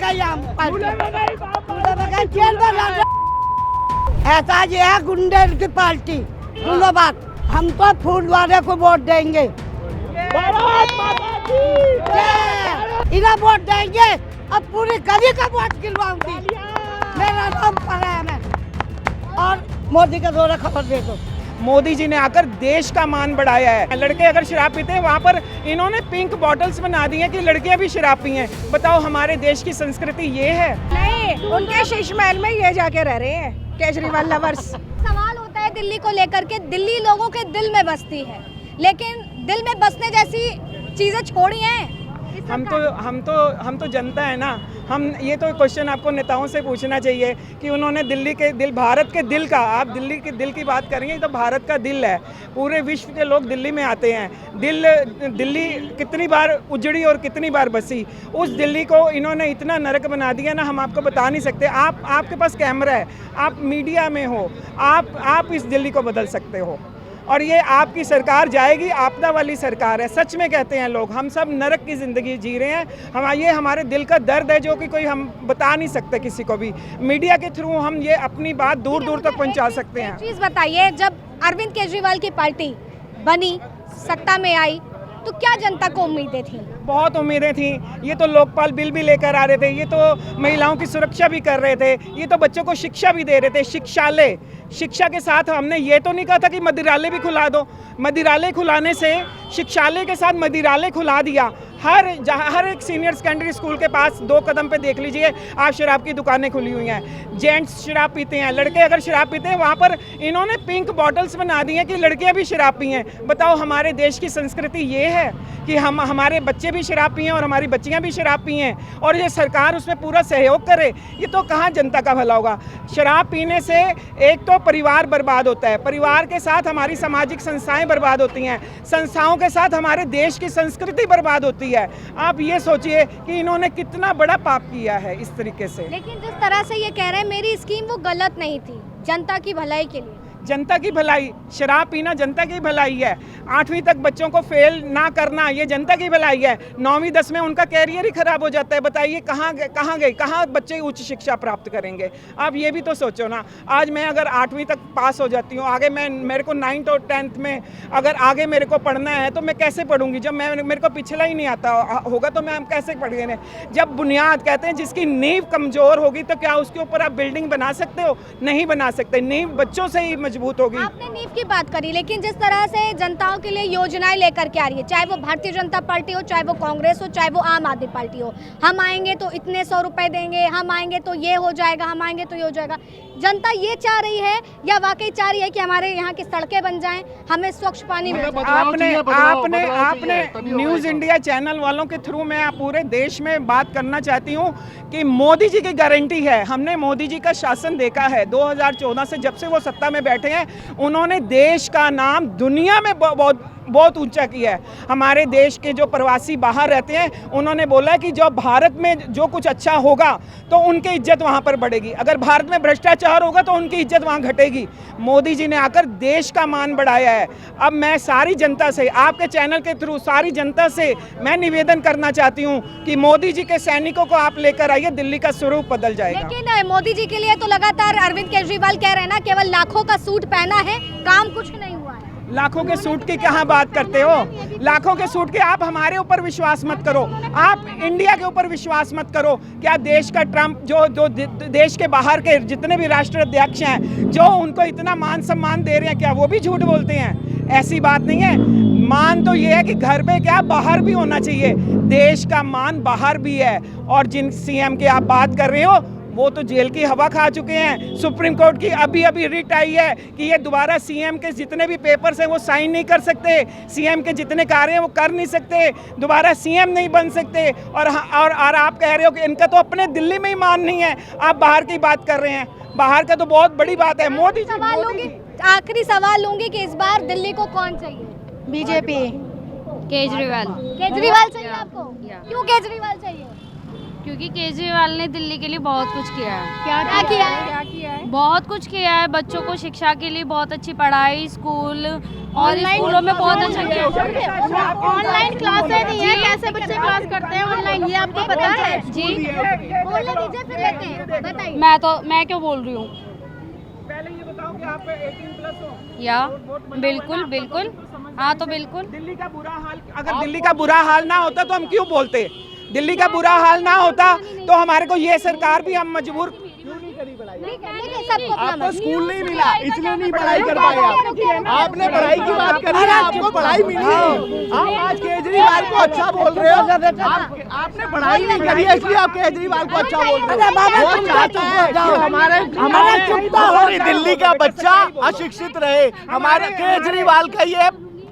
महंगाई ऐसा ये है गुंडे की पार्टी। सुनो बात, हम तो फूलवाले को वोट देंगे, इन्हें वोट देंगे। अब पूरी गली का वोट गिरवाऊंगी। मेरा नाम पराया है और मोदी का दौरा खबर दे दो। मोदी जी ने आकर देश का मान बढ़ाया है। लड़के अगर शराब पीते हैं, वहाँ पर इन्होंने पिंक बॉटल्स बना दी हैं कि लड़कियां भी शराब पी हैं। बताओ हमारे देश की संस्कृति ये है? नहीं, उनके शीश महल में ये जाके रह रहे हैं केजरीवाल लवर्स। सवाल होता है दिल्ली को लेकर के, दिल्ली लोगों के दिल में बसती है, लेकिन दिल में बसने जैसी चीजें छोड़ी हैं। हम तो जनता है ना। हम ये तो क्वेश्चन आपको नेताओं से पूछना चाहिए कि उन्होंने दिल्ली के दिल, भारत के दिल का, आप दिल्ली के दिल की बात करेंगे तो भारत का दिल है। पूरे विश्व के लोग दिल्ली में आते हैं। दिल्ली कितनी बार उजड़ी और कितनी बार बसी। उस दिल्ली को इन्होंने इतना नरक बना दिया ना, हम आपको बता नहीं सकते। आपके पास कैमरा है, आप मीडिया में हो, आप इस दिल्ली को बदल सकते हो। और ये आपकी सरकार जाएगी, आपदा वाली सरकार है। सच में कहते हैं लोग, हम सब नरक की ज़िंदगी जी रहे हैं। ये हमारे दिल का दर्द है जो कि कोई हम बता नहीं सकते किसी को भी। मीडिया के थ्रू हम ये अपनी बात दूर दूर तक पहुंचा सकते हैं। चीज़ बताइए, जब अरविंद केजरीवाल की पार्टी बनी, सत्ता में आई, तो क्या जनता को उम्मीदें थी? बहुत उम्मीदें थी। ये तो लोकपाल बिल भी लेकर आ रहे थे, ये तो महिलाओं की सुरक्षा भी कर रहे थे, ये तो बच्चों को शिक्षा भी दे रहे थे। शिक्षालय, शिक्षा के साथ हमने ये तो नहीं कहा था कि मदिरालय भी खुला दो। मदिरालय खुलाने से, शिक्षालय के साथ मदिरालय खुला दिया। हर एक सीनियर सेकेंडरी स्कूल के पास 2 कदम पे देख लीजिए, आप शराब की दुकानें खुली हुई हैं। जेंट्स शराब पीते हैं, लड़के अगर शराब पीते हैं, वहाँ पर इन्होंने पिंक बॉटल्स बना दी हैं कि लड़कियाँ भी शराब पी हैं। बताओ हमारे देश की संस्कृति ये है कि हमारे बच्चे भी शराब पिए और हमारी बच्चियाँ भी शराब पी हैं और ये सरकार उसमें पूरा सहयोग करे। ये तो कहाँ जनता का भला होगा? शराब पीने से एक तो परिवार बर्बाद होता है, परिवार के साथ हमारी सामाजिक संस्थाएं बर्बाद होती हैं, संस्थाओं के साथ हमारे देश की संस्कृति बर्बाद होती है। आप ये सोचिए कि इन्होंने कितना बड़ा पाप किया है इस तरीके से। लेकिन जिस तरह से ये कह रहे हैं मेरी स्कीम वो गलत नहीं थी, जनता की भलाई के लिए। जनता की भलाई, शराब पीना जनता की भलाई है। 8वीं तक बच्चों को फेल ना करना ये जनता की भलाई है। 9वीं 10 में उनका कैरियर ही खराब हो जाता है। बताइए कहाँ बच्चे उच्च शिक्षा प्राप्त करेंगे? आप ये भी तो सोचो ना। आज मैं अगर 8वीं तक पास हो जाती हूँ, आगे मेरे को 9th और 10th में अगर आगे मेरे को पढ़ना है तो मैं कैसे पढ़ूंगी? जब मेरे को पिछला ही नहीं आता होगा तो मैं कैसे पढ़ेंगे? जब बुनियाद, कहते हैं जिसकी नींव कमज़ोर होगी तो क्या उसके ऊपर आप बिल्डिंग बना सकते हो? नहीं बना सकते। नींव बच्चों से ही मजबूत होगी। आपने नींव की बात करी, लेकिन जिस तरह से जनताओं के लिए योजनाएं लेकर के आ रही है, चाहे वो भारतीय जनता पार्टी हो, चाहे वो कांग्रेस हो, चाहे वो आम आदमी पार्टी हो, हम आएंगे तो इतने 100 रुपए देंगे, हम आएंगे तो ये हो जाएगा, हम आएंगे तो ये हो जाएगा। जनता ये चाह रही है या वाकई चाह रही है कि हमारे यहाँ की सड़कें बन जाएं, हमें स्वच्छ पानी मिल जाए? आपने न्यूज़ इंडिया चैनल वालों के थ्रू मैं पूरे देश में बात करना चाहती हूँ कि मोदी जी की गारंटी है। हमने मोदी जी का शासन देखा है 2014 से, जब से वो सत्ता में बैठे हैं उन्होंने देश का नाम दुनिया में बहुत ऊंचा किया है। हमारे देश के जो प्रवासी बाहर रहते हैं उन्होंने बोला है कि जो भारत में जो कुछ अच्छा होगा तो उनकी इज्जत वहाँ पर बढ़ेगी, अगर भारत में भ्रष्टाचार होगा तो उनकी इज्जत वहाँ घटेगी। मोदी जी ने आकर देश का मान बढ़ाया है। अब मैं सारी जनता से, आपके चैनल के थ्रू सारी जनता से मैं निवेदन करना चाहती हूँ कि मोदी जी के सैनिकों को आप लेकर आइए, दिल्ली का स्वरूप बदल जाएगा। लेकिन मोदी जी के लिए तो लगातार अरविंद केजरीवाल कह रहे हैं ना, केवल लाखों का सूट पहना है, काम कुछ नहीं हुआ है। लाखों के सूट की कहाँ बात करते हो? लाखों के सूट के आप हमारे ऊपर विश्वास मत करो, आप इंडिया के ऊपर विश्वास मत करो। क्या देश का ट्रंप, जो देश के बाहर के जितने भी राष्ट्राध्यक्ष हैं जो उनको इतना मान सम्मान दे रहे हैं, क्या वो भी झूठ बोलते हैं? ऐसी बात नहीं है। मान तो ये है कि घर पे क्या बाहर भी होना चाहिए। देश का मान बाहर भी है। और जिन सीएम की आप बात कर रहे हो वो तो जेल की हवा खा चुके हैं। सुप्रीम कोर्ट की अभी रिट आई है कि ये दोबारा सीएम के जितने भी पेपर्स हैं वो साइन नहीं कर सकते, सीएम के जितने कार्य हैं वो कर नहीं सकते, दोबारा सीएम नहीं बन सकते। और आप कह रहे हो कि इनका तो अपने दिल्ली में ही मान नहीं है, आप बाहर की बात कर रहे हैं। बाहर का तो बहुत बड़ी बात है। मोदी आखिरी सवाल लूंगी कि इस बार दिल्ली को कौन चाहिए? बीजेपी। केजरीवाल चाहिए आपको? क्यों केजरीवाल चाहिए? क्योंकि केजरीवाल ने दिल्ली के लिए बहुत कुछ किया है। क्या किया है? क्या किया है? बहुत कुछ किया है, बच्चों को शिक्षा के लिए बहुत अच्छी पढ़ाई, स्कूल और स्कूलों में बहुत अच्छा किया। ऑनलाइन क्लासेस दी है, कैसे बच्चे क्लास करते हैं ऑनलाइन, ये आपको पता है? जी बोलने दीजिए फिर लेते हैं, बताइए। मैं क्यों बोल रही हूँ? पहले ये बताओ कि आप 18 प्लस हो या बिल्कुल बिल्कुल, हाँ तो बिल्कुल। दिल्ली का बुरा हाल, अगर दिल्ली का बुरा हाल ना होता तो हम क्यों बोलते? दिल्ली का बुरा हाल ना होता तो हमारे को ये सरकार भी हम मजबूर आपको स्कूल नहीं मिला इसलिए नहीं पढ़ाई कर पाए आप। आपने पढ़ाई की बात करी, आपको पढ़ाई मिली। आप आज केजरीवाल को अच्छा बोल रहे हो, आपने पढ़ाई नहीं करी है इसलिए आप केजरीवाल को अच्छा बोल रहे हो। वो चाहता है कि हमारे दिल्ली का बच्चा अशिक्षित रहे। हमारे केजरीवाल का ये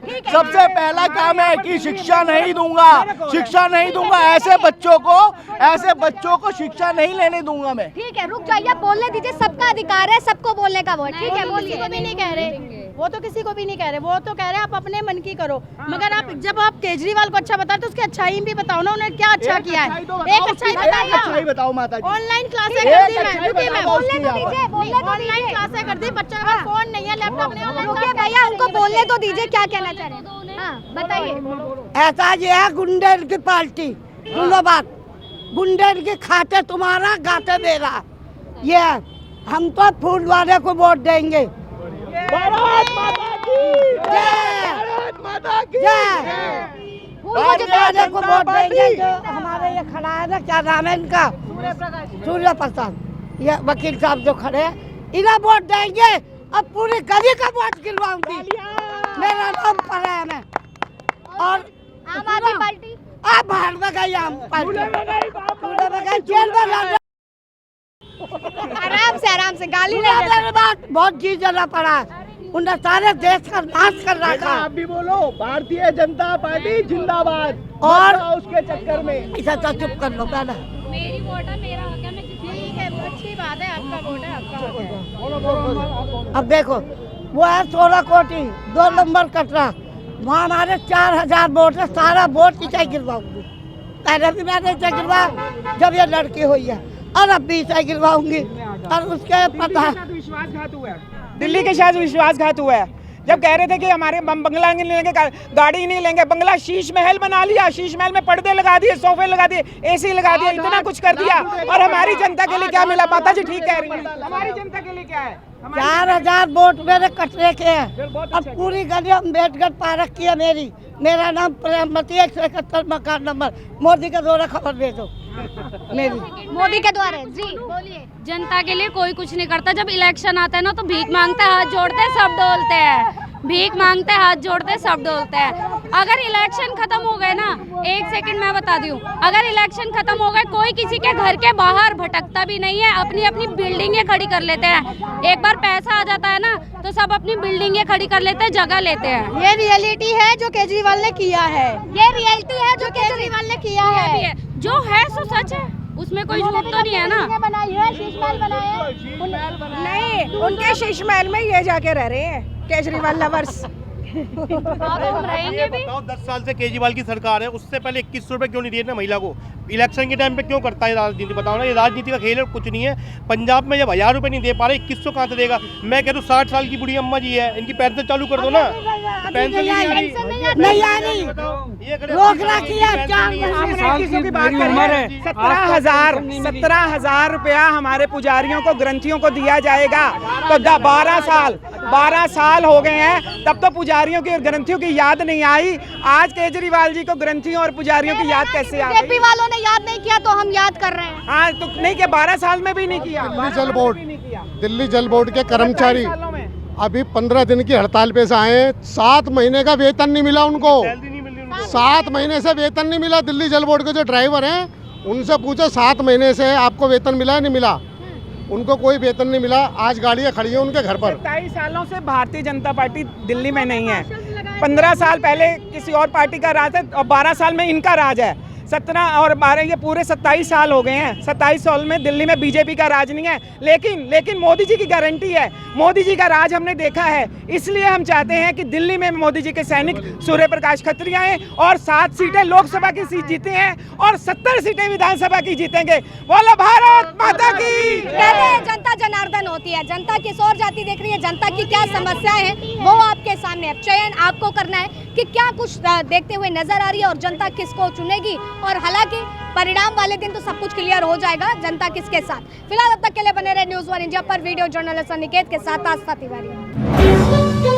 सबसे पहला काम है कि शिक्षा नहीं दूंगा, शिक्षा नहीं दूंगा, ऐसे बच्चों को शिक्षा नहीं लेने दूंगा मैं। ठीक है, रुक जाइए, बोलने दीजिए, सबका अधिकार है सबको बोलने का वोट। ठीक है, बोलिए। को भी नहीं कह रहे, वो तो किसी को भी नहीं कह रहे, वो तो कह रहे हैं आप अपने मन की करो। मगर आप जब आप केजरीवाल को अच्छा बताते तो उसकी अच्छाई भी बताओ ना, उन्होंने क्या अच्छा किया है। एक अच्छाई बताओ माता जी। ऑनलाइन क्लासें कर दी, बोलने ऑनलाइन क्लासें कर दी, बच्चा का फोन नहीं है, लैपटॉप नहीं है। रुकिए भैया, उनको बोलने तो दीजिए, क्या कहना चाह रहे हैं? हाँ बताइए। ऐसा ये है गुंडे की पार्टी, सुनो बात, गुंडे के खाते तुम्हारा गाते मेरा, ये है। हम तो फूलवाले को वोट देंगे। भारत माता की जय, भारत माता की जय। फूलवाले को वोट देंगे। जो हमारे ये खड़ा है ना, क्या नाम है इनका, सूर्य प्रसाद, ये वकील साहब जो खड़े हैं, इन्हें वोट देंगे और पूरी गली का वोट गिरवाऊंगी। मेरा नाम परेम है। और आम आदमी पार्टी आप बाहर में गई, आम पार्टी जेल में डाल। आराम से गाली नहीं दे मेरे बात बहुत जी जाना पड़ा है, उन्हें सारे देश का नाश कर रखा। आप भी बोलो भारतीय जनता पार्टी जिंदाबाद। और उसके चक्कर में ऐसा तो चुप कर लो पहले। मेरी वोट है, मेरा हक है, मैं ठीक है, अच्छी बात है, आपका वोट है, आपका हक है। अब देखो, वो है 16 कोटी 2 नंबर कटरा, वहाँ हमारे 4000 वोट है, सारा वोट इसे गिरवाऊंगी। पहले भी मैंने इसे गिरवाया जब ये लड़की हुई है, और अब भी इसे गिरवाऊंगी। और उसके पता विश्वासघात हुआ है, दिल्ली के साथ विश्वासघात हुआ है। जब कह रहे थे कि हमारे बंगला नहीं लेंगे, गाड़ी नहीं लेंगे, बंगला शीश महल बना लिया, शीश महल में पर्दे लगा दिए, सोफे लगा दिए, एसी लगा दिया, इतना कुछ कर दिया। और हमारी जनता के लिए क्या मिला? माता जी ठीक कह रही है, हमारी जनता के लिए क्या है? 4000 वोट मेरे कटरे के हैं। अब पूरी गली अम्बेडकर पार्क की है मेरी। मेरा नाम प्रेमवती, 171 मकान नंबर। मोदी का दौरा खबर भेजो मेरी। मोदी के द्वारा जी बोलिए। जनता के लिए कोई कुछ नहीं करता। जब इलेक्शन आता है ना तो भीख मांगते हैं, हाथ जोड़ते हैं, सब डोलते हैं। भीख मांगते हैं, हाथ जोड़ते हैं, सब डोलते हैं। अगर इलेक्शन खत्म हो गए ना, एक सेकंड मैं बता दूं, अगर इलेक्शन खत्म हो गए, कोई किसी के घर के बाहर भटकता भी नहीं है, अपनी अपनी बिल्डिंगें खड़ी कर लेते हैं। एक बार पैसा आ जाता है ना तो सब अपनी बिल्डिंगें खड़ी कर लेते हैं, जगह लेते हैं। ये रियलिटी है जो केजरीवाल ने किया है, ये रियलिटी है जो केजरीवाल ने किया ये भी है। है, जो है सो सच है, उसमें कोई झूठ तो नहीं है ना। बनाई है, शीश महल बनाया नहीं, उनके शीश महल में ये जाके रह रहे हैं केजरीवाल लवर्स। रहेंगे भी। 10 साल से केजरीवाल की सरकार है, उससे पहले 2100 रुपए क्यों नहीं दिए ना महिला को? इलेक्शन के टाइम पे क्यों करता है राजनीति? बताओ ना, ये राजनीति का खेल है, कुछ नहीं है। पंजाब में जब 1000 रुपए नहीं दे पा रहे, 2100 कहाँ से देगा? मैं कह दूं 60 साल की बुढ़ी अम्मा जी है, इनकी पेंशन चालू कर दो ना। पेंशन नहीं आ रही, नहीं आ रही, रोक रखी है। 17,000 रुपया हमारे पुजारियों को, ग्रंथियों को दिया जाएगा। तो 12 साल हो गए हैं, तब तो पुजारियों की और ग्रंथियों की याद नहीं आई। आज केजरीवाल जी को ग्रंथियों और पुजारियों की याद कैसे आ बीजेपी गई? वालों ने याद नहीं किया तो हम याद कर रहे हैं। हाँ तो नहीं किया, 12 साल में भी नहीं किया। दिल्ली जल बोर्ड के कर्मचारी अभी 15 दिन की हड़ताल पे से आए हैं। 7 महीने का वेतन नहीं मिला उनको, 7 महीने से वेतन नहीं मिला। दिल्ली जल बोर्ड के जो ड्राइवर हैं उनसे पूछो 7 महीने से आपको वेतन मिला है? नहीं मिला, उनको कोई वेतन नहीं मिला। आज गाड़ियाँ खड़ी हैं उनके घर पर। 27 सालों से भारतीय जनता पार्टी दिल्ली में नहीं है। 15 साल पहले किसी और पार्टी का राज है और 12 साल में इनका राज है। 17 और 12 ये पूरे 27 साल हो गए हैं। 27 साल में दिल्ली में बीजेपी का राज नहीं है, लेकिन मोदी जी की गारंटी है। मोदी जी का राज हमने देखा है, इसलिए हम चाहते हैं कि दिल्ली में मोदी जी के सैनिक सूर्य प्रकाश खत्रिया हैं और 7 सीटें लोकसभा की सीट जीते हैं और 70 सीटें विधानसभा की जीतेंगे। बोलो भारत माता की। कहते हैं जनता जनार्दन होती है, जनता किस ओर जाती देख रही है, जनता की क्या समस्याएं हैं वो आपके सामने है। चयन आपको करना है कि क्या कुछ देखते हुए नजर आ रही है और जनता किसको चुनेगी। और हालांकि परिणाम वाले दिन तो सब कुछ क्लियर हो जाएगा जनता किसके साथ। फिलहाल अब तक के लिए बने रहे न्यूज़ 1 इंडिया पर। वीडियो जर्नलिस्ट अनिकेत के साथ आस्था तिवारी।